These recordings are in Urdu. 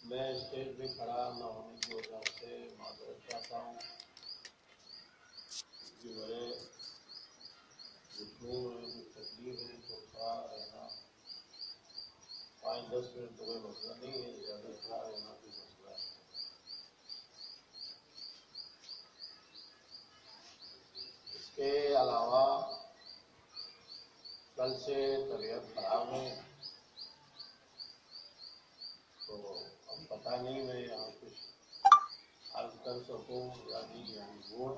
میں اسٹیج پہ کھڑا نہ ہونے کی وجہ سے معذرت چاہتا ہوں کہ میرے گھٹنوں میں کچھ تکلیف ہے تو کھڑا رہنا 5-10 منٹ تو کوئی مسئلہ نہیں ہے، زیادہ کھڑا رہنا کوئی مسئلہ ہے۔ اس کے علاوہ کل سے طبیعت خراب ہے تو اب پتہ نہیں میں یہاں کچھ عرض کر سکوں یا نہیں، یعنی ووٹ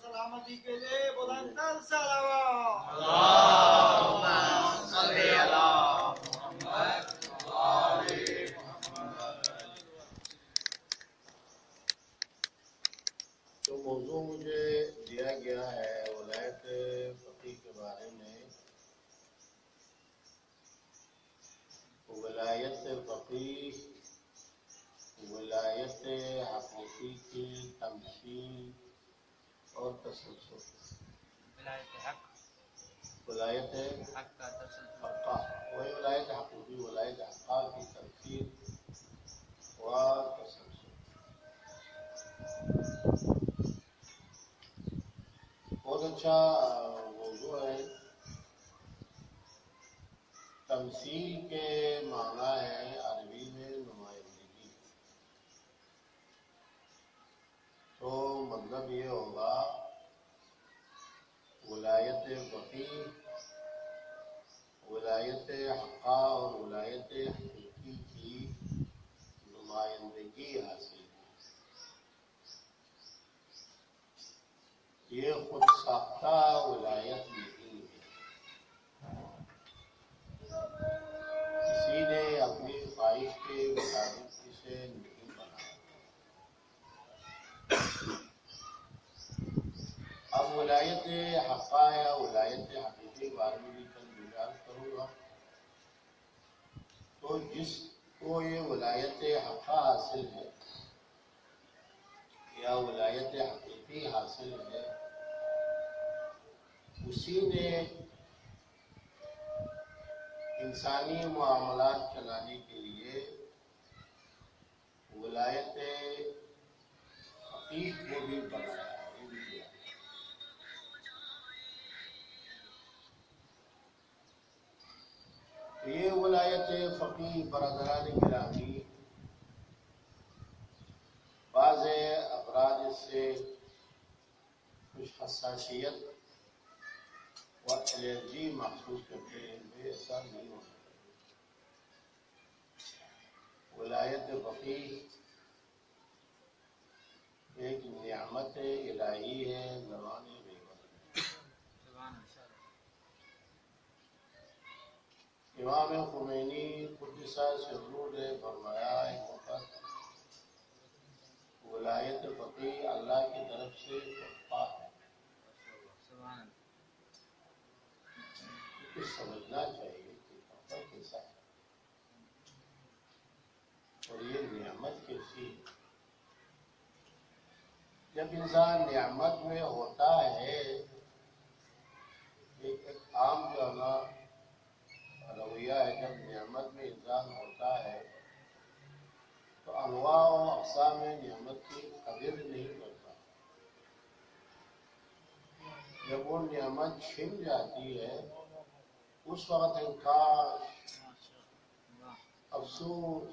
سلامتی کے لیے بلند تر صلوات اللہم صلی علی محمد وآل محمد۔ جو موضوع مجھے دیا گیا ہے ولایت فقیہ کے بارے میں، ولایت فقیہ ولایت حقیقی کی تمثیل اور تسلسل۔ ولایت حق کا تسلسل، حقہ وہی ولایت حقیقی، ولایت حقہ کی تمثیل و تسلسل۔ بہت اچھا موضوع ہے۔ تمثیل کے معنی ہے عربی میں نمائندگی، تو مطلب یہ ہوگا ولایت فقیہ، ولایت حقہ اور ولایت حقیقی کی نمائندگی حاصل ہے۔ یہ خود ساختہ ولایت نہیں ہے، کسی نے اپنی خواہش کے مطابق اسے نہیں بنایا۔ اب ولایت حقہ یا ولایت حقیقی کے بارے میں بھی کل گزارش کروں گا۔ تو جس کو یہ ولایت حقہ حاصل ہے یا ولایت حقیقی حاصل ہے، اسی نے انسانی معاملات چلانے کے لیے ولایت فقیہ کو بھی بنایا ہے، وہ بھی دیا ہے۔ تو یہ ولایت فقیہ برادران گرامی، بعض افراد اس سے کچھ حساسیت و الرجی محسوس کرتے ہیں، یہ ایسا نہیں ہوتا۔ ولایت فقیہ ایک نعمت الہی ہے، زبان غیبت۔ امام خمینی قدس سرہ نے فرمایا ایک وقت، ولایت فقیہ اللہ کی طرف سے تحفہ ہے۔ کچھ سمجھنا چاہیے کہ تحفہ کیسا ہے اور یہ نعمت کیسی ہے۔ جب انسان نعمت میں ہوتا ہے، ایک عام جو ہے نا رویہ ہے، جب نعمت میں انسان ہوتا ہے تو انواع و اقسام نعمت کی قدر نہیں کرتا۔ جب وہ نعمت چھن جاتی ہے اس وقت انکار، افسوس،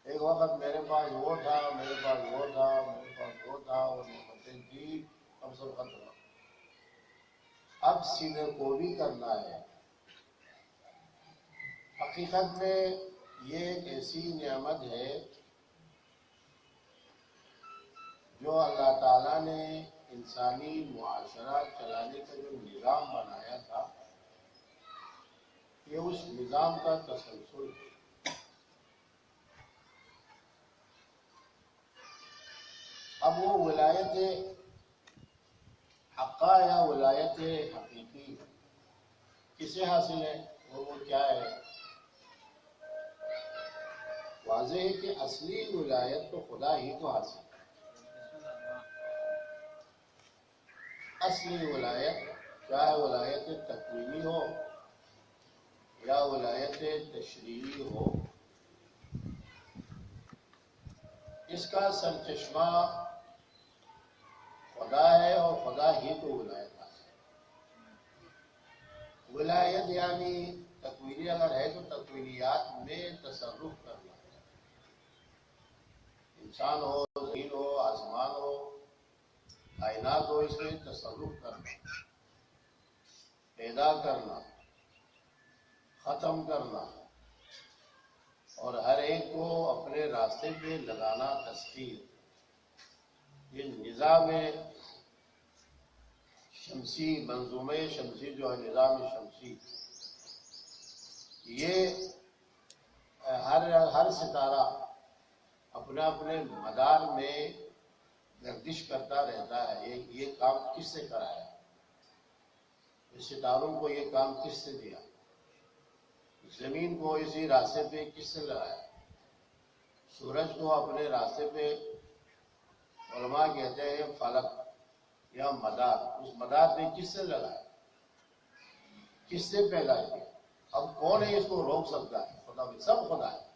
ایک وقت میرے پاس وہ تھا، میرے پاس وہ تھا، میرے پاس وہ تھا، اور نعمتیں تھی، اب سب ختم۔ اب سیدھے کو بھی کرنا ہے۔ حقیقت میں یہ ایک ایسی نعمت ہے جو اللہ تعالیٰ نے انسانی معاشرہ چلانے کا جو نظام بنایا تھا، یہ اس نظام کا تسلسل ہے۔ اب وہ ولایت حقہ یا ولایت حقیقی کسے حاصل ہے، وہ کیا ہے؟ واضح ہے کہ اصلی ولایت تو خدا ہی کو حاصل ہے۔ اصلی ولایت چاہے ولایت تکوینی ہو یا ولایت تشریعی ہو، اس کا سرچشمہ خدا ہے اور خدا ہی کو ولایت ہے۔ ولایت یعنی تکوینی اگر ہے تو تکوینیات میں تصرف کرنا، انسان ہو، زمین ہو، آسمان ہو، کائنات ہو، اس میں تصرف کرنا، پیدا کرنا، ختم کرنا اور ہر ایک کو اپنے راستے پہ لگانا، تسخیر۔ یہ نظام شمسی، منظومہ شمسی جو ہے نظام شمسی، یہ ہر ستارہ اپنے اپنے مدار میں گردش کرتا رہتا ہے۔ یہ کام کس سے کرایا؟ اس ستاروں کو یہ کام کس سے دیا؟ زمین کو اسی راستے پہ کس سے لگایا؟ سورج کو اپنے راستے پہ علماء کہتے ہیں فلک یا مدار، اس مدار پہ کس سے لگایا؟ کس سے پیدا کیا؟ اب کون ہے اس کو روک سکتا ہے؟ خدا بھی، سب خدا ہے۔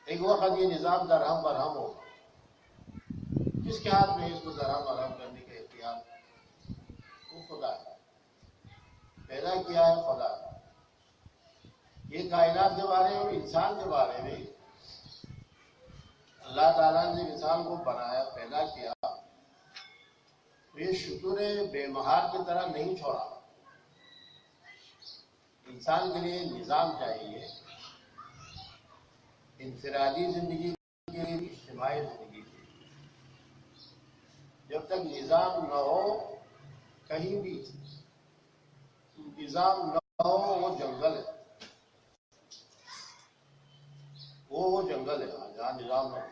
ایک وقت یہ نظام درہم برہم ہوگا، کس کے ہاتھ میں اس کو درہم برہم کرنے کا اختیار؟ وہ خدا ہے، پیدا کیا ہے خدا ہے۔ یہ کائنات کے بارے میں، انسان کے بارے میں اللہ تعالیٰ نے انسان کو بنایا، پیدا کیا تو یہ شتر بے مہار کی طرح نہیں چھوڑا۔ انسان کے لیے نظام چاہیے، انفرادی زندگی کے لیے، اجتماعی زندگی کے لیے۔ جب تک نظام نہ ہو، کہیں بھی نظام نہ ہو، وہ جنگل ہے، وہ جنگل ہے جہاں نظام نہ ہو۔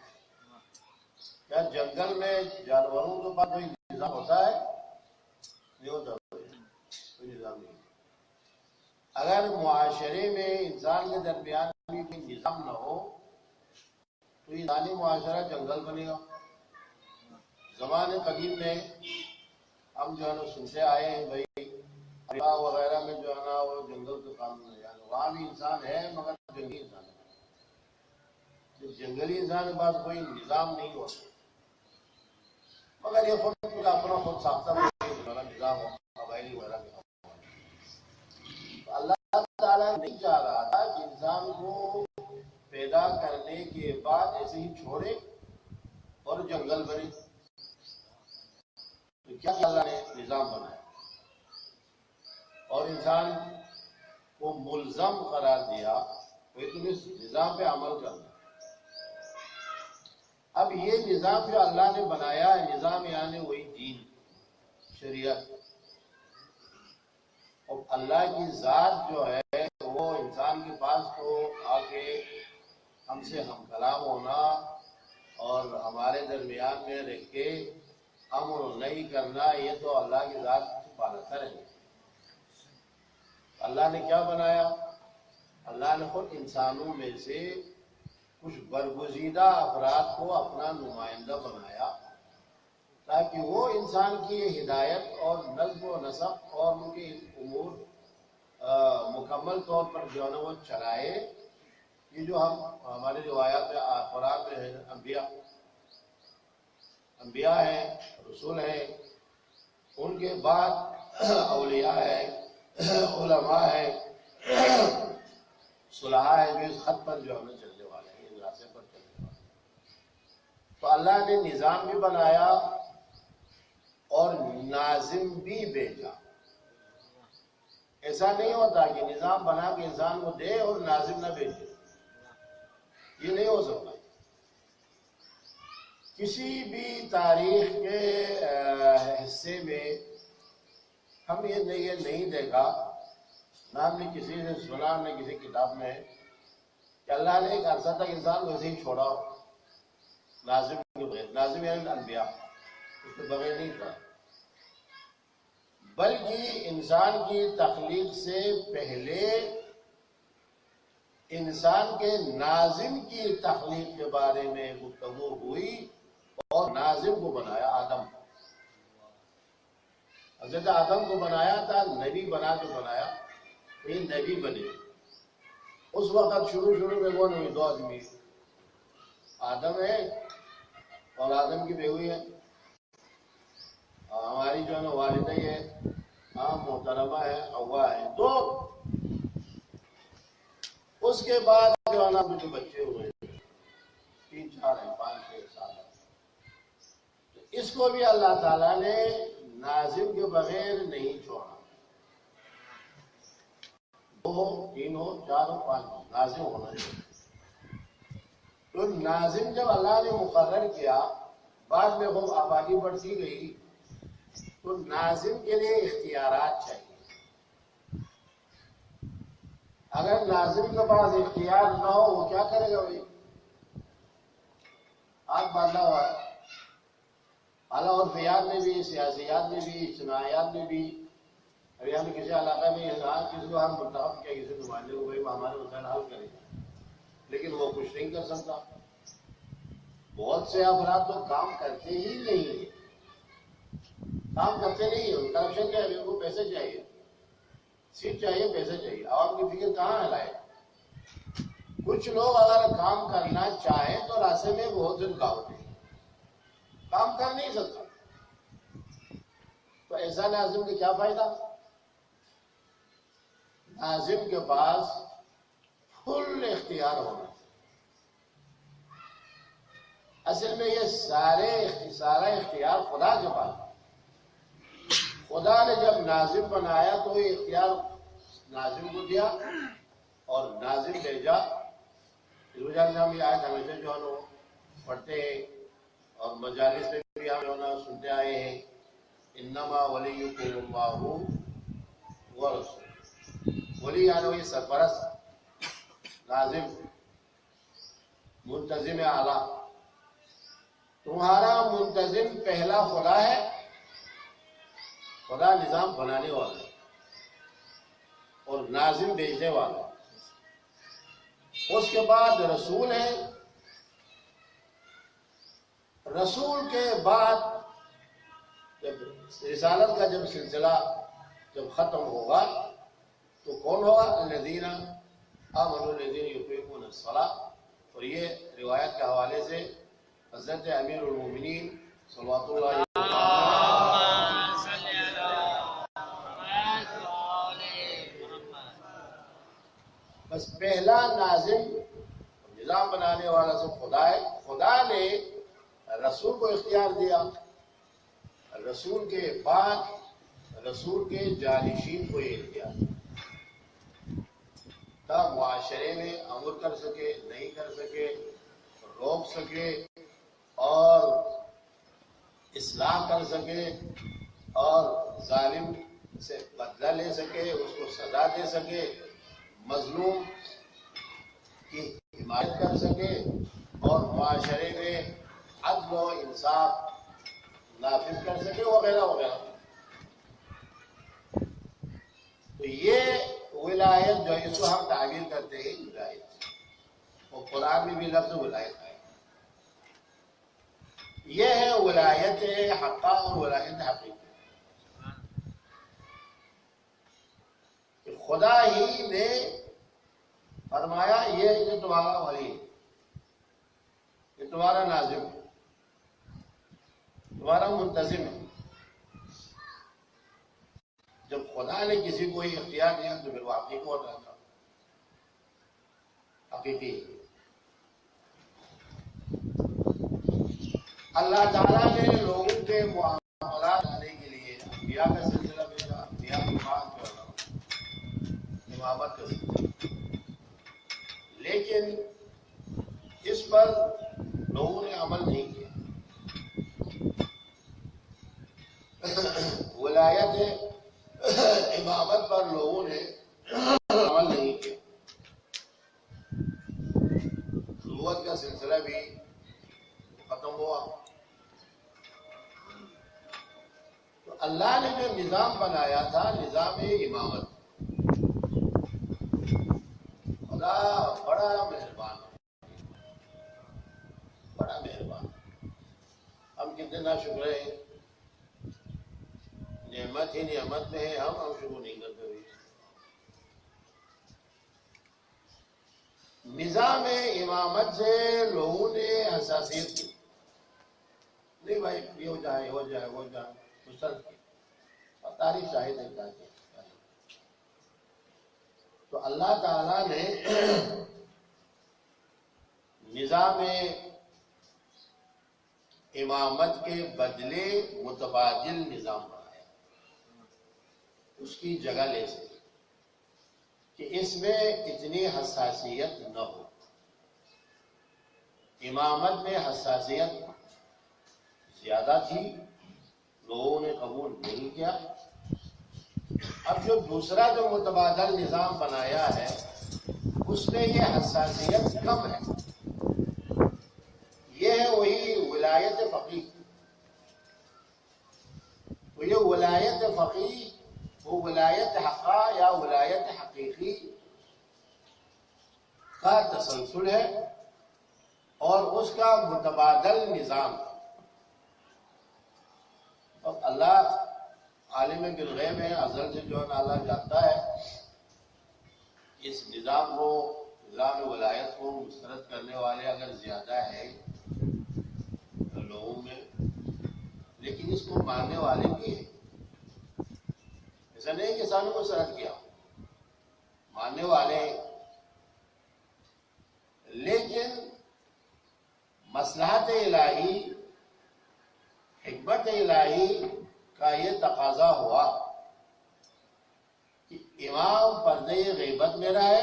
کیا جنگل میں جانوروں کے پاس کوئی نظام ہوتا ہے؟ نہیں ہوتا، کوئی نظام نہیں۔ اگر معاشرے میں انسان کے درمیان بھی کوئی نظام نہ ہو تو انسانی معاشرہ جنگل بنے گا۔ زمانے قدیم میں ہم جو ہے نا سنتے آئے ہیں بھائی افریقہ وغیرہ میں جو ہے نا وہ جنگل کے قانون ہے، یعنی وہاں بھی انسان ہے مگر جنگلی انسان ہے۔ جنگلی انسان کے پاس کوئی نظام نہیں ہوتا، مگر یہ خود کا اپنا خود ساختہ نظام ہو، قبائلی وغیرہ کا۔ اللہ تعالیٰ نہیں چاہ رہا تھا کہ انسان کو پیدا کرنے کے بعد ایسے ہی چھوڑے اور جنگل بنے۔ تو کیا اللہ نے نظام بنایا اور انسان کو ملزم قرار دیا کہ تم اس نظام پہ عمل کرنا۔ اب یہ نظام جو اللہ نے بنایا ہے، نظام یعنی وہی دین، شریعت، اور اللہ کی ذات جو ہے وہ انسان کے پاس تو آ کے ہم سے ہم کلام ہونا اور ہمارے درمیان میں رہ کے امر نہیں کرنا، یہ تو اللہ کی ذات چھپاتا رہے۔ اللہ نے کیا بنایا؟ اللہ نے خود انسانوں میں سے کچھ برگزیدہ افراد کو اپنا نمائندہ بنایا تاکہ وہ انسان کی ہدایت اور نظم و نسق اور ان کے امور مکمل طور پر جو ہے نا وہ چلائے۔ یہ جو ہماری روایات میں قرآن میں ہے، انبیاء ہیں، رسول ہیں، ان کے بعد اولیاء ہیں، علماء ہیں، صلحاء ہیں، جو اس خط پر جو ہمیں چلنے والے ہیں، اس راستے پر چلنے والے ہیں۔ تو اللہ نے نظام بھی بنایا اور ناظم بھی بھیجا۔ ایسا نہیں ہوتا کہ نظام بنا کے انسان کو دے اور ناظم نہ بھیجے، یہ نہیں ہو سکتا۔ کسی بھی تاریخ کے حصے میں ہم یہ نہیں دیکھا، نہ ہم نے کسی سے سنا، نہ کسی کتاب میں، کہ اللہ نے ایک عرصہ تک انسان کو ایسے ہی چھوڑا ہو ناظم کے بغیر۔ ناظم یعنی انبیاء، اس کے بغیر نہیں تھا، بلکہ انسان کی تخلیق سے پہلے انسان کے ناظم کی تخلیق کے بارے میں گفتگو ہوئی اور ناظم کو بنایا آدم۔ حضرت آدم کو بنایا تھا، نبی بنا کے بنایا، یہ نبی بنے۔ اس وقت شروع میں وہ نہیں، دو آدمی، آدم ہے اور آدم کی بیوی ہے، ہماری جو ہے نا والدہ ہی ہے، محترمہ ہے، حوا ہے، تو اس کے بعد جو ہے نا جو بچے ہوئے 3 4 ہیں، 5 6 7 اس کو بھی اللہ تعالیٰ نے ناظم کے بغیر نہیں چھوڑا، 2 3 4 5 ناظم ہونا چاہیے۔ تو ناظم جب اللہ نے مقرر کیا، بعد میں وہ آبادی بڑھتی گئی، تو ناظم کے لیے اختیارات چاہیے۔ اگر ناظم کے پاس اختیار نہ ہو وہ کیا کرے گا بھائی؟ آگ باندھا ہوا ہے، اعلیٰ عرفیات میں بھی، سیاسیات میں بھی، اجتماعیات میں بھی۔ ابھی ہم کسی علاقہ میں کسی کو ہم منتخب کیا، کسی نمائندے کو، وہ ہمارے مسائل حل کرے گا، لیکن وہ کچھ نہیں کر سکتا۔ بہت سے افراد تو کام کرتے ہی نہیں ہیں، کام کرتے نہیں ہیں، کرپشن چاہیے، ان کو پیسے چاہیے، سیٹ چاہیے، پیسے چاہیے، عوام کی فکر کہاں ہے لائے؟ کچھ لوگ اگر کام کرنا چاہیں تو راستے میں بہت سے رکاوٹیں ہیں، کام کر نہیں سکتا، تو ایسا ناظم کا کیا فائدہ؟ ناظم کے پاس فل اختیار ہونا۔ اصل میں یہ سارا اختیار خدا کے پاس ہے۔ خدا نے جب ناظم بنایا تو یہ اختیار ناظم کو دیا اور ناظم بھیجا۔ اس وجہ سے ہم یہ آیت ہمیشہ جو ہے نا پڑھتے ہیں اور مجالس میں بھی ہم جو ہے نا سنتے آئے ہیں، انما ولیکم اللہ ورسولہ۔ ولی یعنی وہی سرپرست، ناظم، منتظم اعلیٰ۔ تمہارا منتظم پہلا خدا ہے، خدا نظام بنانے والا اور ناظم بھیجنے والا۔ اس کے بعد رسول ہے، رسول کے بعد جب رسالت کا جب سلسلہ جب ختم ہوگا تو کون ہوگا؟ الذین آمنوا الذین یقیمون الصلاۃ۔ اور یہ روایت کے حوالے سے حضرت امیر المومنین صلوات اللہ علیہ بس پہلا ناظم نظام بنانے والا سب خدا ہے۔ خدا نے رسول کو اختیار دیا، رسول کے بعد رسول کے جانشین کو یہ اختیار دیا تب معاشرے میں امر کر سکے، نہیں کر سکے، روک سکے اور اصلاح کر سکے اور ظالم سے بدلہ لے سکے، اس کو سزا دے سکے، مظلوم کی حمایت کر سکے اور معاشرے میں عدل و انصاف نافذ کر سکے، وغیرہ وغیرہ۔ تو یہ ولایت جو ہے اس کو ہم تعبیر کرتے ہیں ولایت، اور قرآن میں بھی لفظ ولایت ہے۔ یہ ہے ولایت حقہ اور ولایت حقیقی۔ خدا ہی نے فرمایا یہ تمہارا ولی ہے، یہ تمہارا ناظم ہے، تمہارا منتظم ہے۔ جب خدا نے کسی کو یہ اختیار دیا تو پھر وہ حقیقی ہوتا تھا، حقیقی۔ اللہ تعالیٰ نے لوگوں کے معاملات لانے کے لیے انبیاء کا سلسلہ بھیجا، انبیاء کی بات جو ہے امامت کا سلسلہ، لیکن اس پر لوگوں نے عمل نہیں کیا۔ ولایت امامت پر لوگوں نے عمل نہیں کیا، نبوت کا سلسلہ بھی ختم ہوا۔ تو اللہ نے جو نظام بنایا تھا، نظام امامت، خدا بڑا مہربان ہے، بڑا مہربان۔ ہم کتنے ناشکر ہیں، نعمت ہی نعمت میں ہے، ہم شکر نہیں کرتے ہوئے۔ نظام امامت سے لوگوں نے حساسیت کی، نہیں بھائی یہ ہو جائے وہ جائے مسلط کی، اور تاریخ شاہد ہے کیا کیا۔ تو اللہ تعالیٰ نے نظام امامت کے بدلے متبادل نظام بنایا، اس کی جگہ لے سکے کہ اس میں اتنی حساسیت نہ ہو۔ امامت میں حساسیت زیادہ تھی، لوگوں نے قبول نہیں کیا۔ اب جو دوسرا جو متبادل نظام بنایا ہے اس میں یہ حساسیت کم ہے، یہ ہے وہی ولایت فقیہ۔ تو یہ ولایت فقیہ وہ ولایت حقہ یا ولایت حقیقی کا تسلسل ہے اور اس کا متبادل نظام ہے۔ اور اللہ عالم بالغیب ہے، ازل سے جو ہے اللہ جانتا ہے اس نظام کو، نظام ولایت کو مسترد کرنے والے اگر زیادہ ہیں لوگوں میں، لیکن اس کو ماننے والے بھی ہیں۔ ایسا نہیں کہ کسانوں کو سرد کیا، ماننے والے، لیکن مصلحت الہی، حکمت الہی کا یہ تقاضا ہوا کہ امام پردے غیبت میں رہے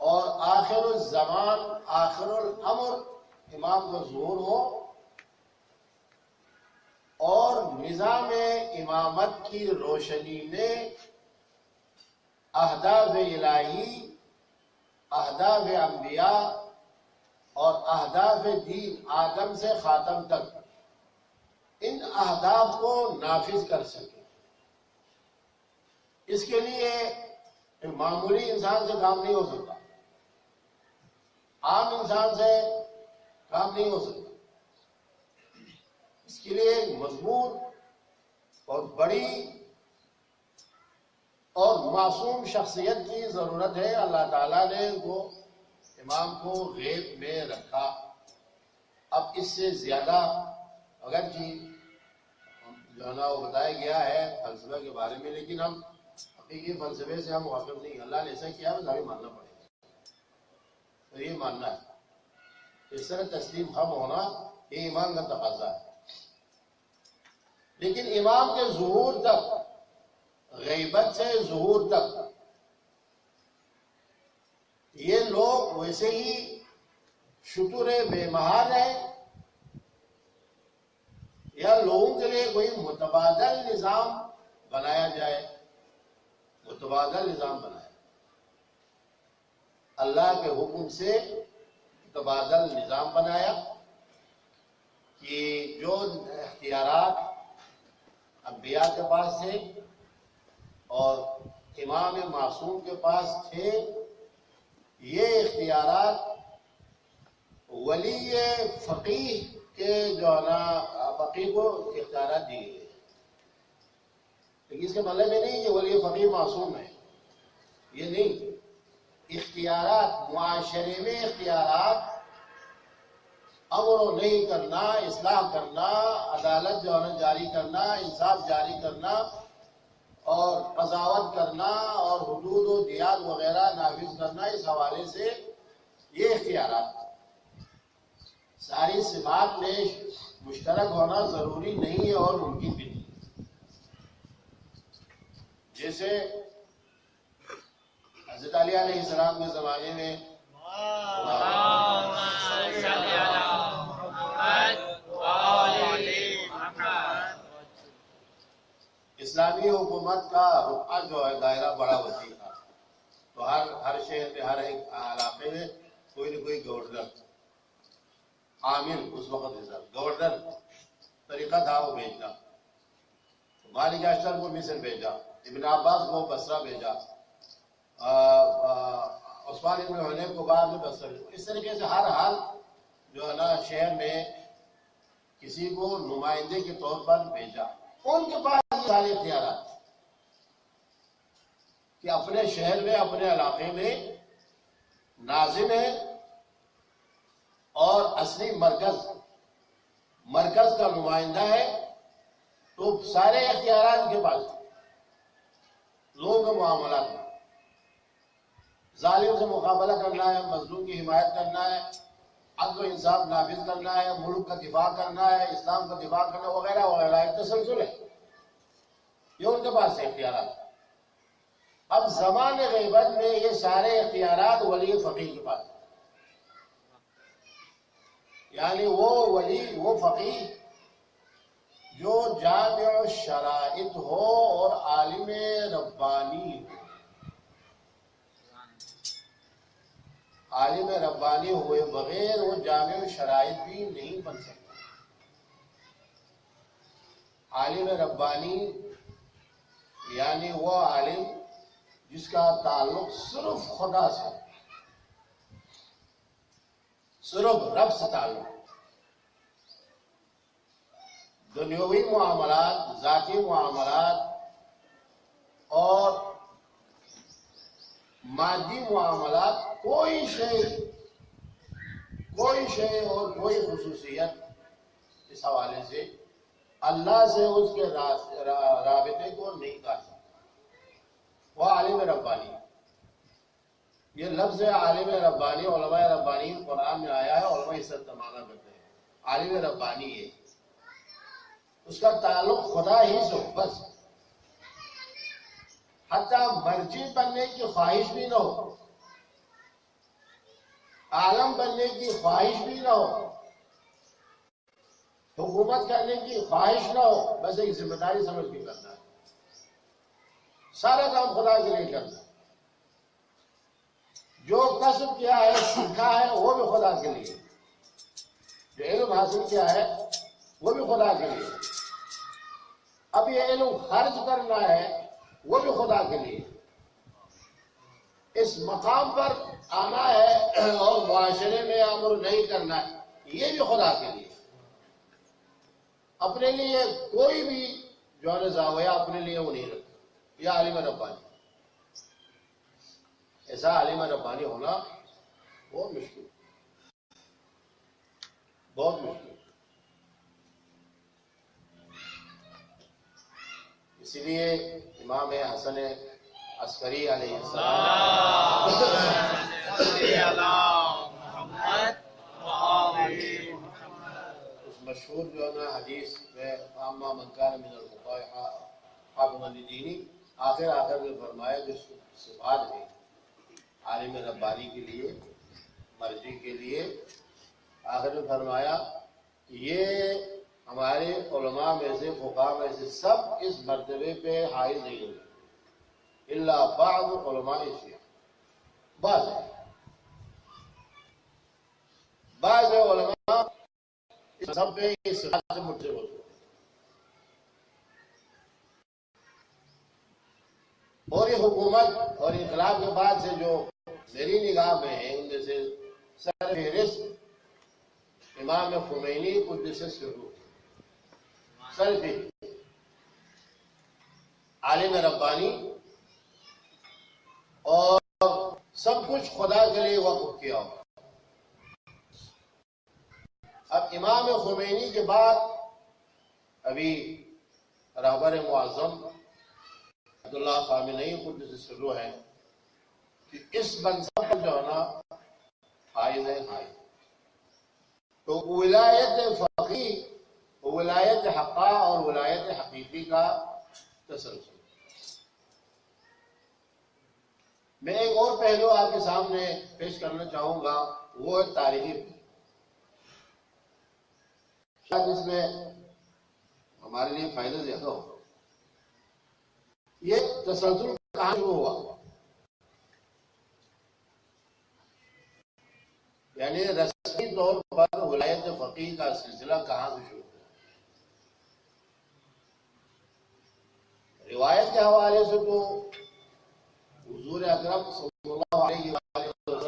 اور آخر الزمان آخر الامر امام کا ظہور ہو، اور نظام امامت کی روشنی میں اہداف الہی، اہداف انبیاء اور اہداف دین آدم سے خاتم تک ان اہداف کو نافذ کر سکے۔ اس کے لیے معمولی انسان سے کام نہیں ہو سکتا، عام انسان سے کام نہیں ہو سکتا۔ اس کے لیے ایک مضبوط اور بڑی اور معصوم شخصیت کی ضرورت ہے۔ اللہ تعالیٰ نے وہ امام کو غیب میں رکھا۔ اب اس سے زیادہ اگرچہ جو ہے نا وہ بتایا گیا ہے فلسفہ کے بارے میں، لیکن ہم حقیقی فلسفے سے ہم واقف نہیں۔ اللہ نے ایسا کیا بس ہمیں ماننا پڑے گا، تو یہ ماننا ہے۔ اس طرح تسلیم خم ہونا یہ ایمان کا تقاضا ہے۔ لیکن امام کے ظہور تک، غیبت سے ظہور تک، یہ لوگ ویسے ہی شتر بے مہار ہیں، یا لوگوں کے لیے کوئی متبادل نظام بنایا جائے، متبادل نظام بنایا اللہ کے حکم سے متبادل نظام بنایا کہ جو اختیارات انبیاء کے پاس تھے اور امام معصوم کے پاس تھے، یہ اختیارات ولی فقیہ کے جو ہے نا فقیہ کو اختیارات دی گئی۔ لیکن اس کے مطلب یہ نہیں کہ ولی فقیہ معصوم ہے، یہ نہیں۔ اختیارات معاشرے میں، اختیارات امر و نہیں کرنا، اصلاح کرنا، عدالت جو ہے جاری کرنا، انصاف جاری کرنا اور قضاوت کرنا اور حدود و دیات وغیرہ نافذ کرنا، اس حوالے سے یہ اختیارات ساری صفات میں مشترک ہونا ضروری نہیں ہے اور ممکن بھی نہیں۔ جیسے حضرت علی علیہ السلام کے زمانے میں اسلامی حکومت کا رقعہ جو ہے دائرہ بڑا وسیع تھا، تو ہر شہر میں، ہر ایک علاقے میں کوئی نہ کوئی گورنر، عامل اس وقت گورنر طریقہ تھا وہ بھیجنا۔ مالک اشتر کو مصر بھیجا، ابن عباس کو بصرہ بھیجا، عثمان ابن حنیف کو بعد میں بصرہ بھیجا۔ اس طریقے سے ہر حال جو ہے نا شہر میں کسی کو نمائندے کے طور پر بھیجا۔ ان کے پاس سارے اختیارات کہ اپنے شہر میں، اپنے علاقے میں ناظم ہے اور اصلی مرکز کا نمائندہ ہے، تو سارے اختیارات کے پاس لوگوں کے معاملات میں ظالم سے مقابلہ کرنا ہے، مظلوم کی حمایت کرنا ہے، عدل و انصاف نافذ کرنا ہے، ملک کا دفاع کرنا ہے، اسلام کا دفاع کرنا وغیرہ وغیرہ، ایک تسلسل ہے، یہ ان کے پاس ہے اختیارات۔ اب زمان غیبت میں یہ سارے اختیارات ولی فقیہ کے پاس ہیں، یعنی وہ ولی، وہ فقیہ جو جامع الشرائط ہو اور عالم ربانی ہو۔ عالم ربانی ہوئے بغیر وہ جامع الشرائط بھی نہیں بن سکتا۔ عالم ربانی یعنی وہ عالم جس کا تعلق صرف خدا سے، صرف رب سے تعلق، دنیاوی معاملات، ذاتی معاملات اور مادی معاملات، کوئی شے اور کوئی خصوصیت اس حوالے سے اللہ سے اس کے رابطے کو نہیں کاٹ سکتا، وہ عالم ربانی۔ یہ لفظ عالم ربانی علماء ربانی قرآن میں آیا ہے، علماء اس سے تمانا کرتے ہیں۔ عالم ربانی ہے، اس کا تعلق خدا ہی سے بس، حتیٰ مرجع بننے کی خواہش بھی نہ ہو، عالم بننے کی خواہش بھی نہ ہو، حکومت کرنے کی خواہش نہ ہو، بس ایک ذمہ داری سمجھ کے کرنا ہے، سارا کام خدا کے لیے کرنا ہے، جو کسب کیا ہے، سیکھا ہے، وہ بھی خدا کے لیے، جو علم حاصل کیا ہے وہ بھی خدا کے لیے، اب یہ علم خرچ کرنا ہے وہ بھی خدا کے لیے، اس مقام پر آنا ہے اور معاشرے میں امر نہیں کرنا ہے یہ بھی خدا کے لیے۔ اپنے لیے کوئی بھی جو ہے زاویہ اپنے لیے وہ نہیں رکھتا، یہ عالم ربانی۔ ایسا عالم ربانی ہونا بہت مشکل، بہت مشکل۔ اسی لیے امام حسن عسکری علیہ السلام اس مشہور جو ہے نا حدیث میں اما من کان من الفقهاء حافظا لدینی، آخر میں فرمایا جو صفات ہے عالم ربانی کے لیے، مرجع کے لیے، آخر میں فرمایا یہ ہمارے علماء میں سے، فقہاء میں سے سب اس مرتبے پہ حائز نہیں ہوئے الا بعض علماء شیعہ، بعض علماء اس سب پہ اس صفات سے متصف ہوتے ہیں۔ اور یہ حکومت اور انقلاب کے بعد سے جو میری نگاہ میں ہے ان میں سے سر فہرست امام خمینی قدس سرہ، سر فہرست عالم ربانی، اور سب کچھ خدا کے لیے وقف کیا ہوا۔ اب امام خمینی کے بعد ابھی رہبر معظم عبداللہ خامنئی قدس سرہ ہے کہ اس منصب پر جو ہے نا حائز ہے، حائز تو ولایت فقیہ، ولایت حقہ اور ولایت حقیقی کا تسلسل۔ میں ایک اور پہلو آپ کے سامنے پیش کرنا چاہوں گا، وہ ہے تاریخی، شاید اس میں ہمارے لیے فائدہ زیادہ ہو۔ یہ تسلسل کہاں شروع ہوا، یعنی رسمی طور پر ولایت فقیہ کا سلسلہ کہاں سے شروع ہوا؟ روایت کے حوالے سے تو حضور اکرم صلی اللہ علیہ وآلہ وسلم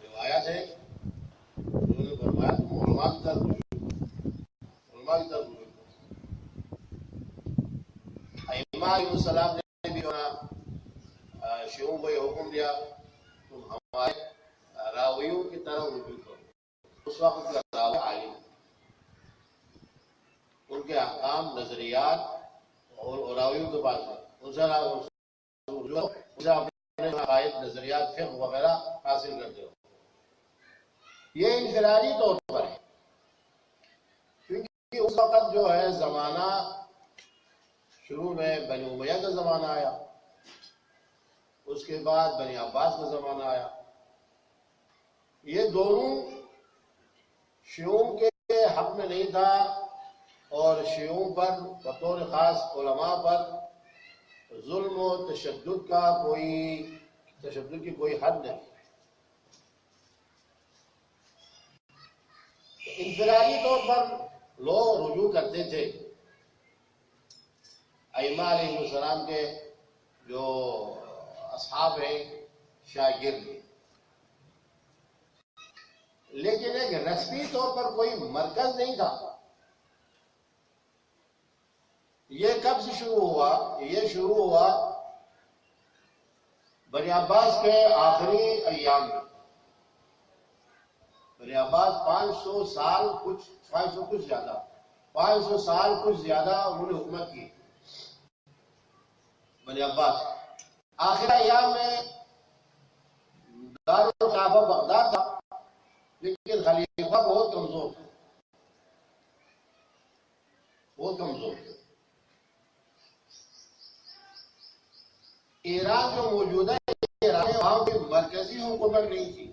روایت ہے، انہوں نے فرمایا تم علماء کی طرف رجوع کرو، علماء کی طرف رجوع کرو۔ امام علیہ السلام نے بھی شیعوں کو یہ حکم دیا تم ہمارے راویوں کی طرح رجوع کرو. اس وقت کا راوی عالم، ان کے احکام نظریات اور راویوں کے پاس ان سے اپنے عقائد نظریات فقہ وغیرہ حاصل کرتے ہو. یہ انفرادی طور پر ہے، کیونکہ اس وقت جو ہے زمانہ شروع میں بنی امیہ کا زمانہ آیا، اس کے بعد بنی عباس کا زمانہ آیا. یہ دونوں شیعوں کے حق میں نہیں تھا، اور شیعوں پر بطور خاص علماء پر ظلم و تشدد کی کوئی حد نہیں. انفرادی طور پر لوگ رجوع کرتے تھے ائمہ علیہ السلام کے جو اصحاب ہیں شاگرد، لیکن ایک رسمی طور پر کوئی مرکز نہیں تھا. یہ کب سے شروع ہوا؟ یہ شروع ہوا بنی عباس کے آخری ایام میں. بنی عباس 500 سال کچھ زیادہ انہوں نے حکومت کی. بنی عباس آخر ایام میں دارالخلافہ بغداد تھا، لیکن خلیفہ بہت کمزور تھا. ایران جو موجودہ ایران ہے وہاں کی مرکزی حکومت نہیں تھی.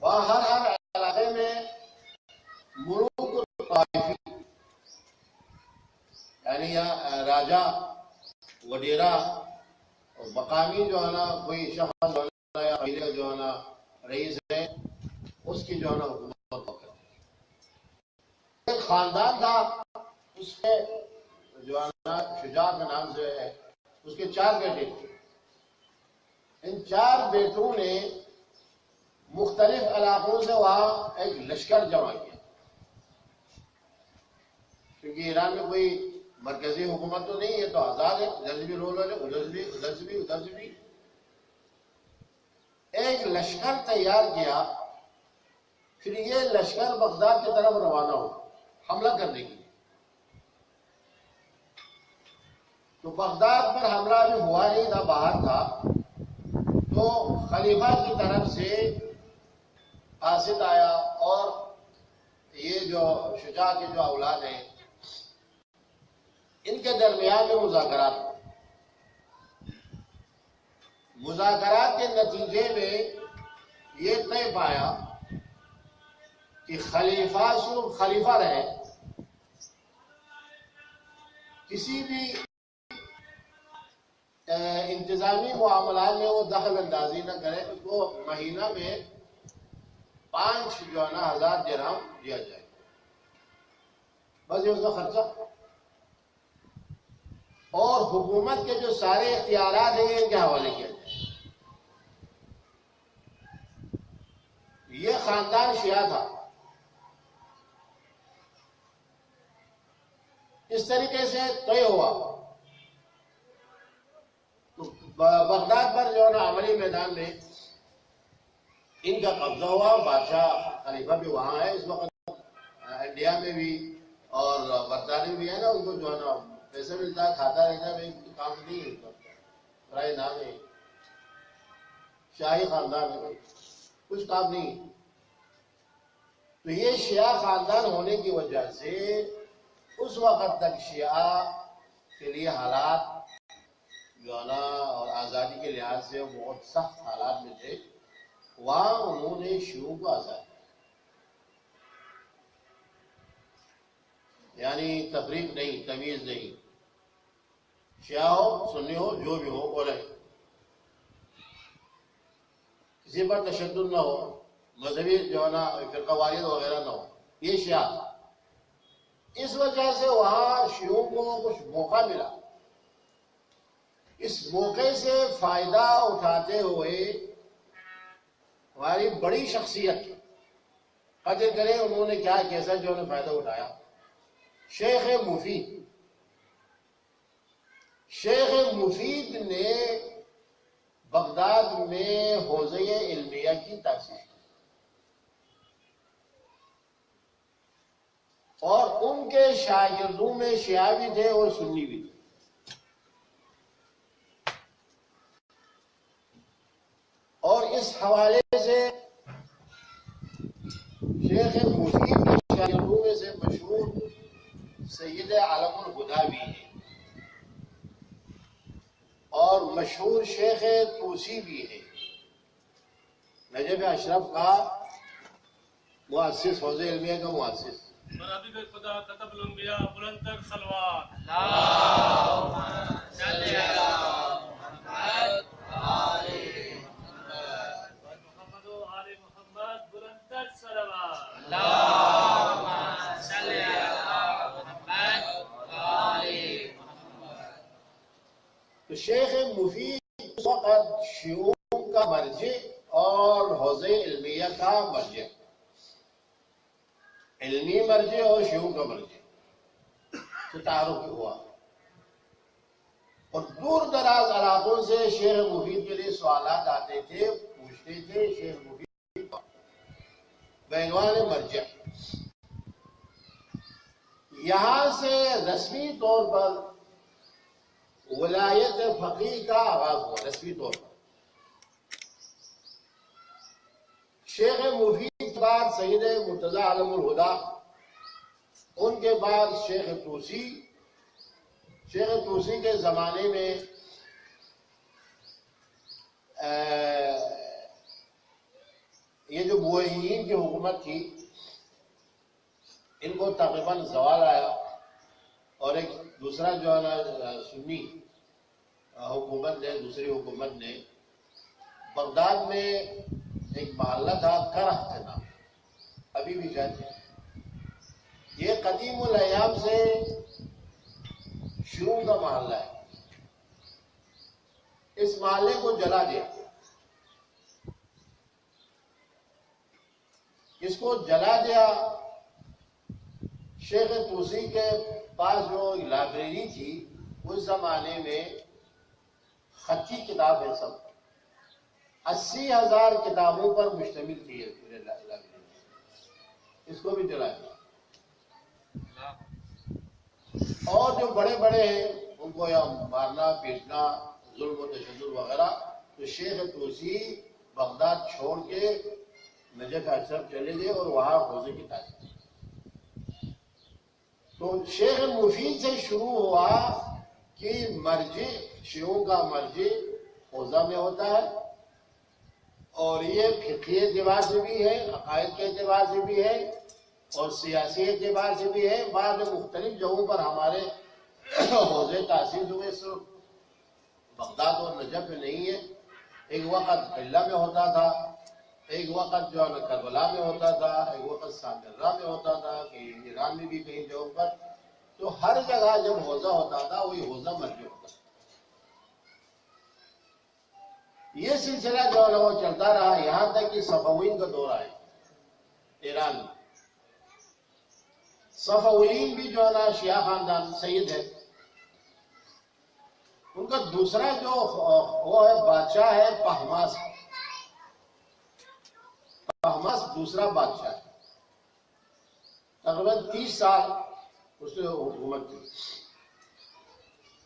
وہاں ہر علاقے میں ملوک طائفی، یعنی راجا وڈیرا مقامی جو ہے نا کوئی شخص جو ہے نا یا قبیلے جو ہے نا رئیس ہے، اس کی جو ہے نا حکومت کرتی. ایک خاندان تھا، اس کے جو ہے نا شجاع کے نام سے ہے، اس کے 4 بیٹے تھے. ان 4 بیٹوں نے مختلف علاقوں سے وہاں ایک لشکر جمع کیا، کیونکہ ایران میں کوئی مرکزی حکومت تو نہیں ہے، تو آزاد ہے، ادھر سے بھی لوگ ادھر سے بھی. ایک لشکر تیار کیا، پھر یہ لشکر بغداد کی طرف روانہ ہوا حملہ کرنے کے لیے. تو بغداد پر حملہ ابھی ہوا نہیں تھا، باہر تھا. تو خلیفہ کی طرف سے قاصد آیا، اور یہ جو شجاع کے جو اولاد ہیں ان کے درمیان میں مذاکرات کے نتیجے میں یہ طے پایا کہ خلیفہ صرف خلیفہ رہے، کسی بھی انتظامی معاملات میں وہ دخل اندازی نہ کرے. اس کو مہینہ میں 5,000 درہم دیا جائے، بس یہ اس کا خرچہ. اور حکومت کے جو سارے اختیارات ہیں ان کے حوالے کیا جائے. یہ خاندان شیعہ تھا. اس طریقے سے طے ہوا. تو بغداد پر جو ہے نا عملی میدان میں ان کا قبضہ ہوا. بادشاہ خلیفہ بھی وہاں ہے اس وقت. انڈیا میں بھی اور برطانیہ بھی ہے نا، ان کو جو ہے نا پیسے ملتا ہے، کھاتا رہتا ہے، کام نہیں ہے، برائے نام ہے، شاہی خاندان ہے، کچھ کام نہیں. تو یہ شیعہ خاندان ہونے کی وجہ سے اس وقت تک شیعہ کے لیے حالات جو ہے نا اور آزادی کے لحاظ سے بہت سخت حالات میں تھے. وہاں انہوں نے شیعوں کو آزاد کیا، یعنی تفریق نہیں، تمیز نہیں، شیعہ ہو سنی ہو جو بھی ہو بولے، کسی پر تشدد نہ ہو، مذہبی جو ہے نا فرقہ واریت وغیرہ نہ ہو. یہ شیعہ تھا. اس وجہ سے وہاں شیعوں کو کچھ موقع ملا. اس موقع سے فائدہ اٹھاتے ہوئے ہماری بڑی شخصیت قدر کرے انہوں نے کیا کیسا جو ہے فائدہ اٹھایا. شیخ مفید نے بغداد میں حوزہ علمیہ کی تاسیس کی اور ان کے شاگردوں میں شیعہ بھی تھے اور سنی بھی تھے. اور اس حوالے سے شیخ مفید کے شاگردوں میں سے مشہور سید عالم الہدیٰ بھی ہیں اور مشہور شیخ طوسی بھی ہیں، نجف اشرف کا مؤسس، حوزہ علمیہ کا مؤسس. حبیب خدا کتب الانبیاء بلند تر صلوات. اللهم صل على محمد وآل محمد و آل محمد بلند تر صلوات. اللهم صل على محمد وآل محمد. تو شیخ مفید اس وقت شیعوں کا مرجع اور حوزہ علمیہ کا مرجع، علمی مرجع اور شیعوں کا مرجع سے تعارف ہوا. اور دور دراز علاقوں سے شیخ مفید کے لیے سوالات آتے تھے، پوچھتے تھے شیخ مفید بعنوان مرجع. یہاں سے رسمی طور پر ولایت فقیہ کا آغاز ہوا. رسمی طور پر شیخ مفید کے بعد سید مرتضی عالم الہدیٰ، ان کے بعد شیخ طوسی. شیخ طوسی کے زمانے میں یہ جو بوئیین کی حکومت تھی ان کو تقریباً زوال آیا اور ایک دوسرا جو ہے نا سنی حکومت نے، دوسری حکومت نے بغداد میں ایک محلہ تھا کرہ کے نام، ابھی بھی شاید یہ قدیم الایام سے شیعوں کا محلہ ہے. اس محلے کو جلا دیا. اس کو جلا دیا. شیخ طوسی کے پاس جو لائبریری تھی اس زمانے میں خطی کتاب ہے، سب 80,000 کتابوں پر مشتمل تھی لائبریری. اس کو بھی جلا دیا. اور جو بڑے بڑے ہیں ان کو یا مارنا پیٹنا، ظلم و تشدد وغیرہ. تو شیخ طوسی بغداد چھوڑ کے نجف اشرف چلے گئے اور وہاں حوزے کی تعلیم. تو شیخ مفید سے شروع ہوا کہ مرجع، شیعوں کا مرجع حوزہ میں ہوتا ہے اور یہ فقہی اعتبار سے بھی ہے، عقائد کے اعتبار سے بھی ہے اور سیاسی اعتبار سے بھی ہے. بعد مختلف جگہوں پر ہمارے حوزے تاسیس ہوئے، صرف بغداد اور نجف میں نہیں ہے. ایک وقت قلہ میں ہوتا تھا، ایک وقت جو ہے کربلا میں ہوتا تھا، ایک وقت سامرہ میں ہوتا تھا، کہ ایران میں بھی کئی جگہوں پر. تو ہر جگہ جب حوزہ ہوتا تھا وہی حوزہ مرجع ہوتا تھا. یہ سلسلہ جو ہے وہ چلتا رہا یہاں تک کہ صفویین کا دور آئے ایران میں. صفویین بھی جو ہے نا شیعہ خاندان سید ہے. ان کا دوسرا جو وہ ہے بادشاہ ہے پہماس. پہماس دوسرا بادشاہ ہے، تقریباً 30 سال اس نے حکومت کی.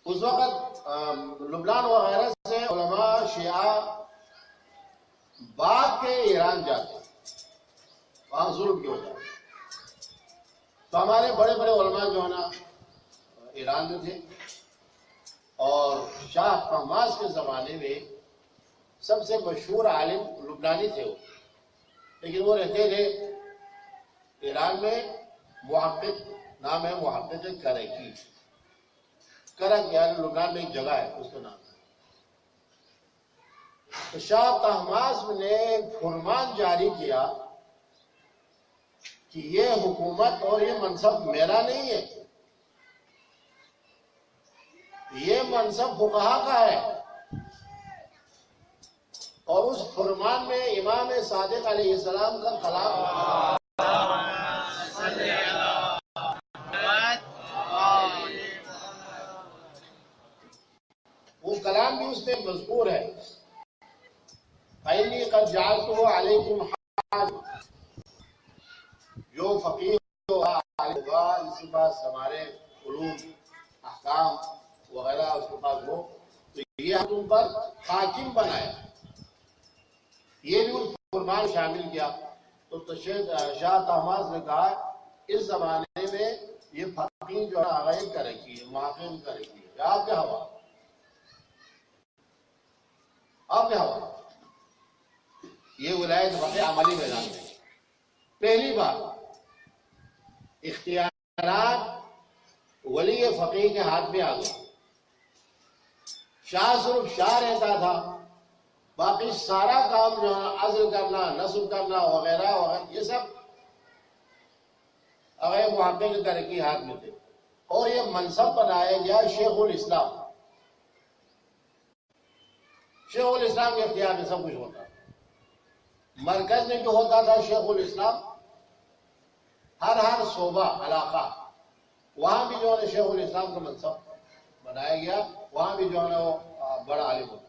اس وقت لبنان وغیرہ سے علماء شیعہ بعد کے ایران جاتے، وہاں ظلم کی وجہ. تو ہمارے بڑے بڑے علماء جو ہے نا ایران میں تھے اور شاہ پہماس کے زمانے میں سب سے مشہور عالم لبنانی تھے وہ، لیکن وہ رہتے تھے ایران میں. محقق نام ہے محقق کرکی. کرک یعنی لبنان میں ایک جگہ ہے اس کا نام ہے. تو شاہ طہماسب نے فرمان جاری کیا کہ یہ حکومت اور یہ منصب میرا نہیں ہے، یہ منصب فقہا کا ہے. اور اس فرمان میں امام صادق علیہ السلام کا کلام مذکور ہے فَإِنِّي قَدْ جَعَلْتُهُ عَلَيْكُمْ حَاجًا، جو فقیر ہوگا اس کے پاس ہمارے علوم احکام وغیرہ اس کے پاس ہو تو یہ ہم تم پر حاکم بنائے، یہ بھی اس فرمان شامل کیا۔ تو شاہ طہماسب نے کہا اس زمانے میں یہ فقیر جو ہے آغاز کا رکھی ہے، محاکم کا رکھی ہے، آپ کے ہوا آپ کے ہوا۔ یہ ولایت فقیر عملی میدان میں پہلی بار اختیارات ولی فقیر کے ہاتھ میں آ گئے۔ شاہ صرف شاہ رہتا تھا، باقی سارا کام جو ہے عزل کرنا، نصب کرنا وغیرہ وغیرہ یہ سب اگر محقق کے ہاتھ میں تھے، اور یہ منصب بنایا گیا شیخ الاسلام۔ شیخ الاسلام کے اختیار میں سب کچھ ہوتا ہے۔ مرکز میں جو ہوتا تھا شیخ الاسلام، ہر صوبہ علاقہ وہاں بھی جو ہے شیخ الاسلام کا منصب بنایا گیا، وہاں بھی جو ہے وہ بڑا عالم ہوتا۔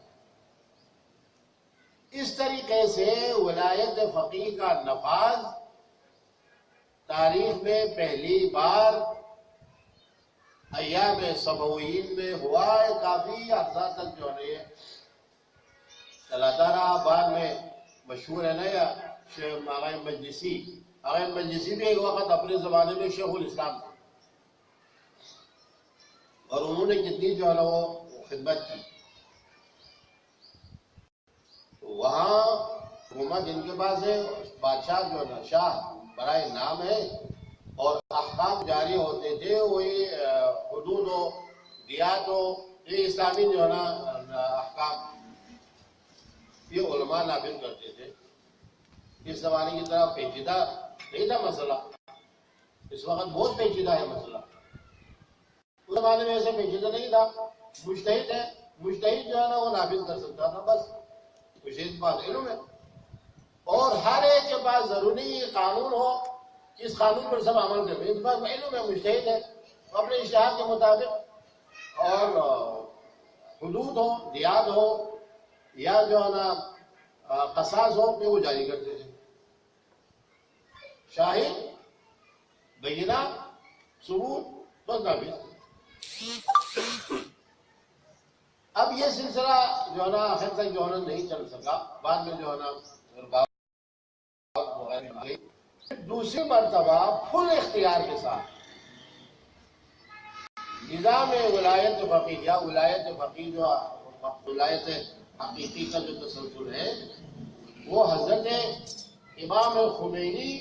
اس طریقے سے ولایت فقیہ کا نفاذ تاریخ میں پہلی بار ایام سبویین میں ہوا ہے۔ کافی عرصہ تک جو ہے چلاتا رہا، بعد میں مشہور ہے نا یا شیخ آغا مجلسی بھی ایک وقت اپنے زمانے میں شیخ الاسلام تھے، اور انہوں نے کتنی جو ہے وہ خدمت کی۔ وہاں حکومت ان کے پاس ہے، بادشاہ جو ہے نا شاہ برائے نام ہے، اور احکام جاری ہوتے تھے، وہی حدود و دیات و یہ اسلامی جو ہے نا احکام یہ علماء نافذ کرتے تھے۔ اس زمانے کی طرح پیچیدہ نہیں تھا مسئلہ، اس وقت بہت پیچیدہ ہے مسئلہ، اس زمانے میں ایسے پیچیدہ نہیں تھا۔ مجتہد ہے، مجتہد جو ہے نا وہ نافذ کر سکتا تھا، بس مجتہد پاس علم ہے، اور ہر ایک کے پاس ضروری قانون ہو، اس قانون پر سب عمل کرتے ہیں، اس پر علم ہے، مجتہد ہے، اپنے اجتہاد کے مطابق، اور حدود ہو، دیات ہو یا جو ہے نا قصاص ہو کہ وہ جاری کرتے تھے۔ شاہد بینہ ثبوت بس نافذ۔ اب یہ سلسلہ جو ہے نا آخر تک جو ہے نا نہیں چل سکا، بعد میں جو ہے نا دوسری مرتبہ فل اختیار کے ساتھ نظام ولایت فقیہ یا ولایت فقیہ جو ولایت حقیقی کا جو تسلسل ہے وہ حضرت امام خمینی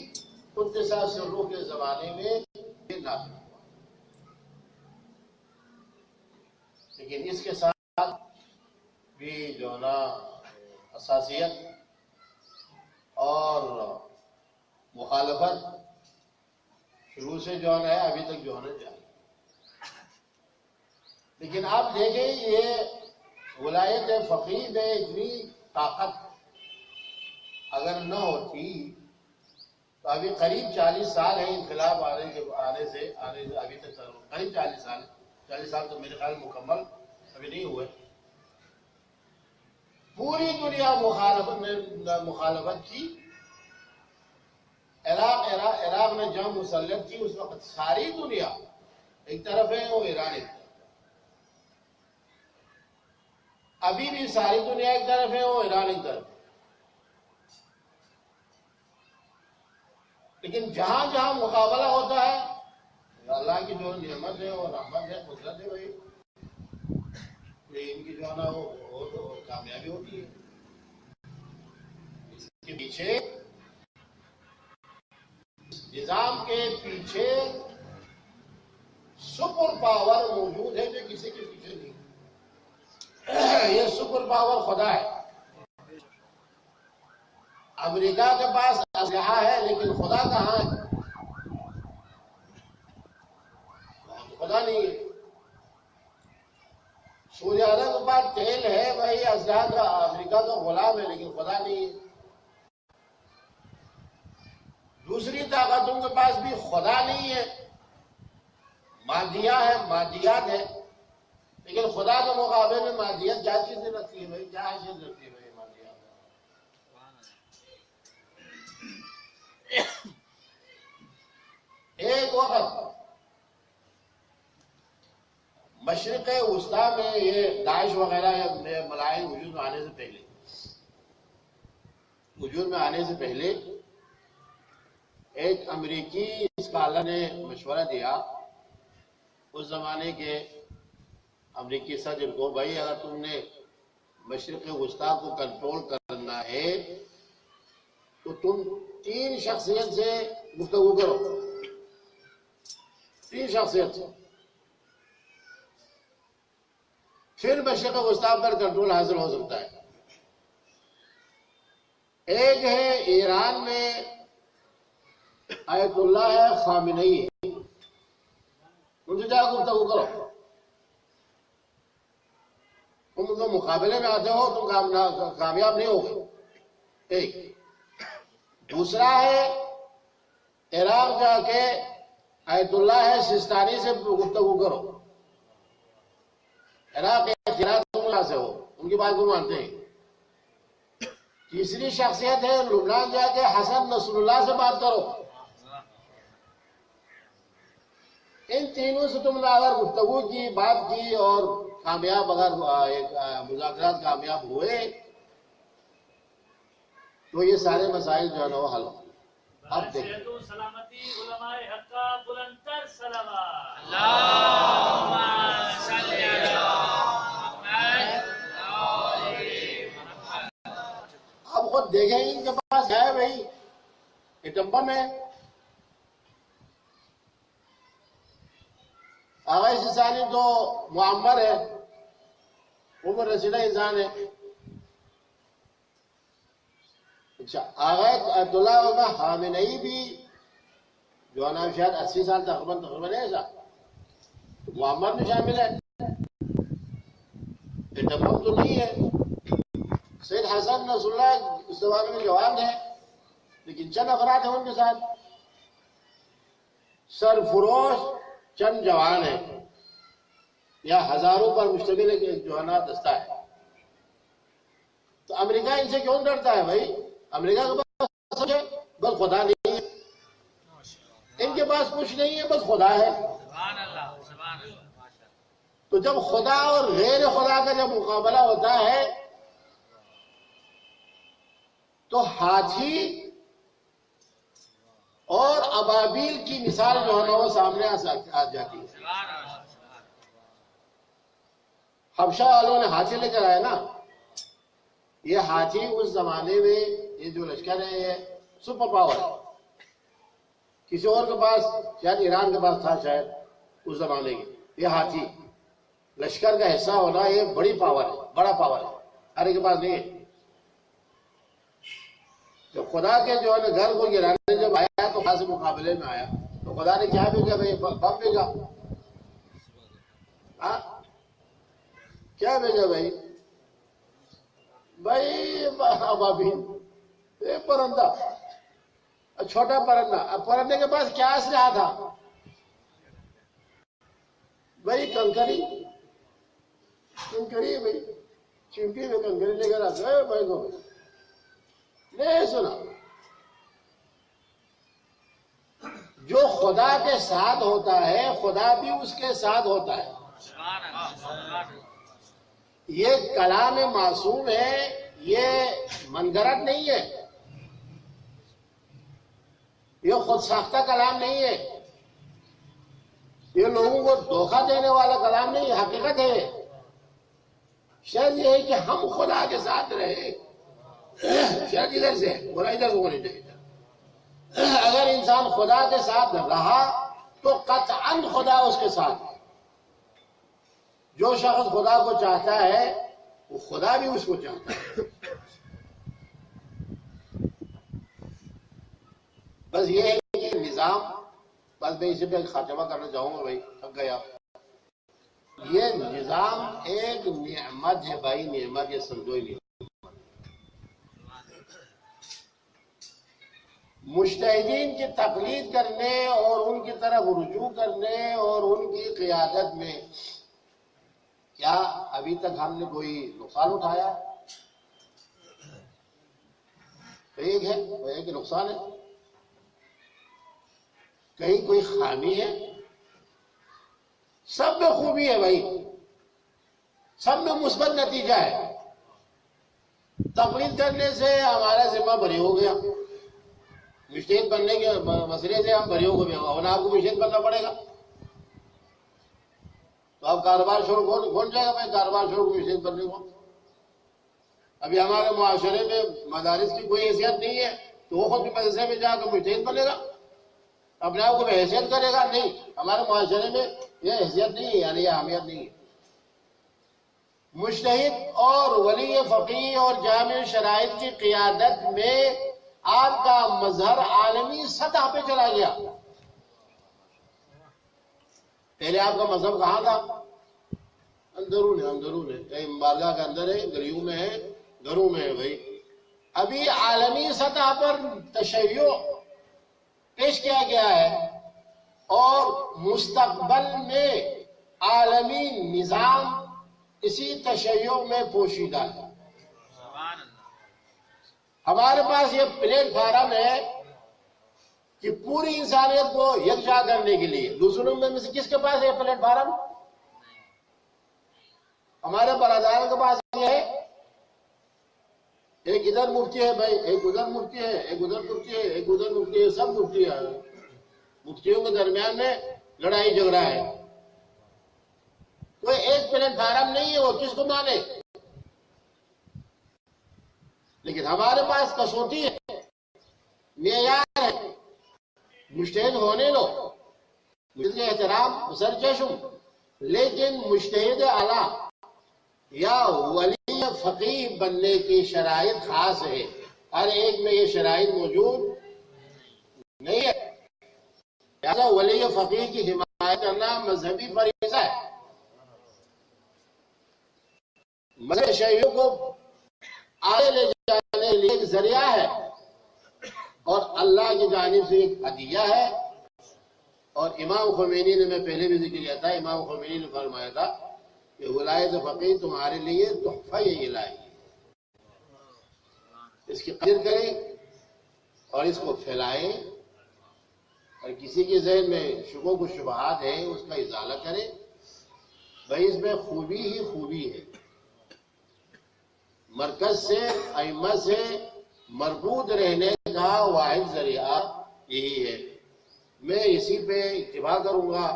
قدس سرہ کے زمانے میں نافذ ہوا، لیکن اس کے ساتھ بھی جو ہے نا حساسیت اور مخالفت شروع سے جو ہے ابھی تک جو ہے جاری۔ لیکن آپ دیکھیں یہ ولایت فقیہ میں اتنی طاقت اگر نہ ہوتی تو ابھی قریب 40 سال ہے انقلاب آنے سے ابھی تک قریب 40 سال تو میرے خیال مکمل ابھی نہیں ہوئے۔ پوری دنیا مخالفت کی، عراق میں جنگ مسلط تھی اس وقت، ساری دنیا ایک طرف ہے وہ ایران ایک طرف، ابھی بھی ساری دنیا ایک طرف ہے وہ ایران ایک طرف، لیکن جہاں جہاں مقابلہ ہوتا ہے اللہ کی جو نعمت ہے اور رحمت ہے، قدرت ہے، بھائی ان کی جو ہے نا وہ کامیابی ہوتی ہے۔ اس کے پیچھے نظام کے پیچھے سپر پاور موجود ہے جو کسی کے پیچھے نہیں۔ یہ سپر پاور خدا ہے۔ امریکہ کے پاس اسلحہ ہے لیکن خدا کہاں ہے؟ خدا نہیں ہے۔ سعودی عرب کے پاس تیل ہے، بھائی اسلحہ کا امریکہ کا غلام ہے لیکن خدا نہیں ہے۔ دوسری طاقتوں کے پاس بھی خدا نہیں ہے، مادیات ہے، لیکن خدا کے مقابلے میں مادیت کیا چیزیں رکھتی ہے بھائی؟ کیا حیثیت رکھتی ہے بھائی مادیت؟ ایک وقت مشرق وسطیٰ میں یہ داعش وغیرہ ملائم وجود میں آنے سے پہلے ایک امریکی اسکالر نے مشورہ دیا اس زمانے کے امریکی صدر کو، بھائی اگر تم نے مشرق وسطیٰ کو کنٹرول کرنا ہے تو تم 3 شخصیت سے گفتگو کرو، 3 شخصیت سے، پھر مشرق وسطیٰ پر کنٹرول حاصل ہو سکتا ہے۔ ایک ہے ایران میں آیت اللہ ہے خامنئی، ان سے جا گفتگو کرو، تم ان کے مقابلے میں آتے ہو تم کامیاب نہیں ہوگے۔ ایک دوسرا ہے عراق جا کے آیت اللہ ہے سستانی سے گفتگو کرو، عراق تم سے ہو، ان کی بات کو مانتے ہیں۔ تیسری شخصیت ہے لبنان جا کے حسن نصر اللہ سے بات کرو۔ ان تینوں سے تم نے اگر گفتگو کی، بات کی اور کامیاب، اگر مذاکرات کامیاب ہوئے تو یہ سارے مسائل جو ہے نا وہ حل ہو۔ اب دیکھیں سلامتی علماء حق کا بلندتر صلوات۔ اللہم صلی علی محمد وآل محمد۔ اب خود دیکھیں ان کے پاس ہے بھائی اٹمبم ہے، آغا سستانی تو معمر ہے، عمر رسیدہ انسان ہے۔ اچھا آغا آیت اللہ خامنئی بھی جو ہے نا شاید 80 سال تقریباً ہے، ایسا معمر میں شامل ہے، اٹمبم تو نہیں ہے۔ سید حسن نصر اللہ اس زمانے میں جوان ہے لیکن چند افراد ہیں ان کے ساتھ، سرفروش چند جوان ہیں، یا ہزاروں پر مشتمل ایک جو ہے نا دستہ ہے۔ تو امریکہ ان سے کیوں ڈرتا ہے بھائی؟ امریکہ کے پاس سب ہے، بس خدا نہیں ہے، ان کے پاس کچھ نہیں ہے، بس خدا ہے۔ سبحان اللہ، سبحان اللہ۔ تو جب خدا اور غیر خدا کا جب مقابلہ ہوتا ہے تو ہاتھی اور ابابیل کی مثال جو ہے نا وہ سامنے آ جاتی ہے۔ حبشہ والوں نے ہاتھی لے کر آئے نا، یہ ہاتھی اس زمانے میں یہ جو لشکر ہے یہ سپر پاور ہے، کسی اور کے پاس شاید ایران کے پاس تھا شاید اس زمانے کے، یہ ہاتھی لشکر کا حصہ ہونا یہ بڑی پاور ہے، بڑا پاور ہے، ہر ایک کے پاس نہیں ہے۔ جب خدا کے جو ہے نا گھر کو گرانے جب آیا تو خاص مقابلے میں آیا تو خدا نے کیا بھیجا بھائی؟ بم بھیجا۔ کیا بھیجا بھائی؟ بھائی ابابیل، ایک پرندہ، چھوٹا پرندہ۔ اب پرندے کے پاس کیا اسلحہ تھا بھائی؟ کنکری ہے بھائی، چمٹی میں کنکری لے کر آتا ہے بھائی کو نہیں سنا۔ جو خدا کے ساتھ ہوتا ہے خدا بھی اس کے ساتھ ہوتا ہے۔ یہ کلام معصوم ہے، یہ منگرت نہیں ہے، یہ خود ساختہ کلام نہیں ہے، یہ لوگوں کو دھوکہ دینے والا کلام نہیں، حقیقت ہے۔ شاید یہ ہے کہ ہم خدا کے ساتھ رہے، شاید ادھر سے برا ادھر سے ہونی چاہیے۔ اگر انسان خدا کے ساتھ رہا تو قطعاً خدا اس کے ساتھ ہے۔ جو شخص خدا کو چاہتا ہے وہ خدا بھی اس کو چاہتا ہے۔ بس یہ ہے کہ نظام، بس میں اسی پہ خاتمہ کرنا چاہوں گا بھائی، تھک گیا۔ یہ نظام ایک نعمت ہے بھائی، نعمت یہ سمجھو ہی نہیں۔ مجتہدین کی تقلید کرنے اور ان کی طرف رجوع کرنے اور ان کی قیادت میں کیا ابھی تک ہم نے کوئی نقصان اٹھایا؟ ایک ہے وہ ایک نقصان ہے، کہیں کوئی خامی ہے؟ سب میں خوبی ہے بھائی، سب میں مثبت نتیجہ ہے۔ تقلید کرنے سے ہمارا ذمہ بری ہو گیا، مجتہد بننے کے مسئلے سے ہم بری ہو گئے، اور آپ کو مجتہد بننا پڑے گا۔ تو اب کاروبار شروع کھول جائے گا بھائی، کاروبار شروع کو مجتہد بننے کو۔ ابھی ہمارے معاشرے میں مدارس کی کوئی حیثیت نہیں ہے، تو وہ خود بھی مدرسے میں جا کر مجتہد بنے گا، اپنے آپ کو حیثیت کرے گا؟ نہیں، ہمارے معاشرے میں یہ حیثیت نہیں ہے، یعنی یہ اہمیت نہیں ہے۔ مجتہد اور ولی فقیہ اور جامع شرائط کی قیادت میں آپ کا مظہر عالمی سطح پہ چلا گیا۔ پہلے آپ کا مذہب کہاں تھا؟ اندرون ہے، کہیں بارگاہ کے اندر ہے، گلیوں میں ہے، گھروں میں ہے بھائی۔ ابھی عالمی سطح پر تشیع پیش کیا گیا ہے، اور مستقبل میں عالمی نظام اسی تشیع میں پوشیدہ ہے۔ سبحان اللہ۔ ہمارے پاس یہ پلیٹ فارم ہے کہ پوری انسانیت کو یکجا کرنے کے لیے۔ دوسروں میں سے کس کے پاس ہے یہ پلیٹ فارم؟ ہمارے برادران کے پاس یہ ہے۔ ایک ادھر مفتی ہے بھائی، ایک ادھر مفتی ہے، ایک ادھر مفتی ہے، ایک ادھر مفتی ہے، سب مفتی ہے۔ مفتیوں کے درمیان میں لڑائی جھگڑا ہے، کوئی ایک پلیٹ فارم نہیں ہے، وہ کس کو مانے؟ لیکن ہمارے پاس کسوٹی ہے، معیار ہے، مجتہد ہونے لو، مجتہد کے احترام سر چشم، لیکن مجتہد اعلیٰ یا ولی فقیہ بننے کی شرائط خاص ہے، ہر ایک میں یہ شرائط موجود نہیں ہے۔ لہذا ولی فقیہ کی حمایت کرنا مذہبی فریضہ ہے، مذہب تشیع کو آگے لے جانے کے لیے ایک ذریعہ ہے، اور اللہ کی جانب سے ایک ہدیہ ہے۔ اور امام خمینی نے، میں پہلے بھی ذکر کیا تھا، امام خمینی نے فرمایا تھا کہ ولایت فقیہ تمہارے لیے تحفہ الہی، اس کی قدر کریں اور اس کو پھیلائیں، اور کسی کے ذہن میں شبہوں و شبہات ہیں اس کا ازالہ کریں۔ بھائی اس میں خوبی ہی خوبی ہے، مرکز سے ائمہ سے مربوط رہنے کا واحد ذریعہ یہی ہے۔ میں اسی پہ اتباع کروں گا۔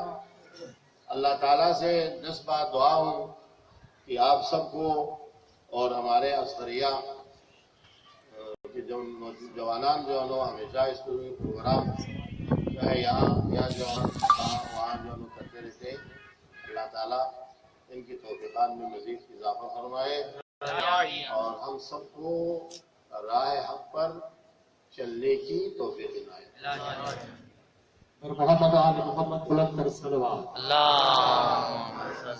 اللہ تعالیٰ سے 10 بار دعا ہوں کہ آپ سب کو اور ہمارے عسکریہ کے جوانان جو ہے ہمیشہ اس پروگرام چاہے یہاں یا جو وہاں جو کرتے رہتے، اللہ تعالیٰ ان کی توفیقات میں مزید اضافہ فرمائے، اور ہم سب کو راہ حق پر چلنے کی توفیق عنایت۔ اور محمد آل محمد بلند تر صلوات۔ اللہ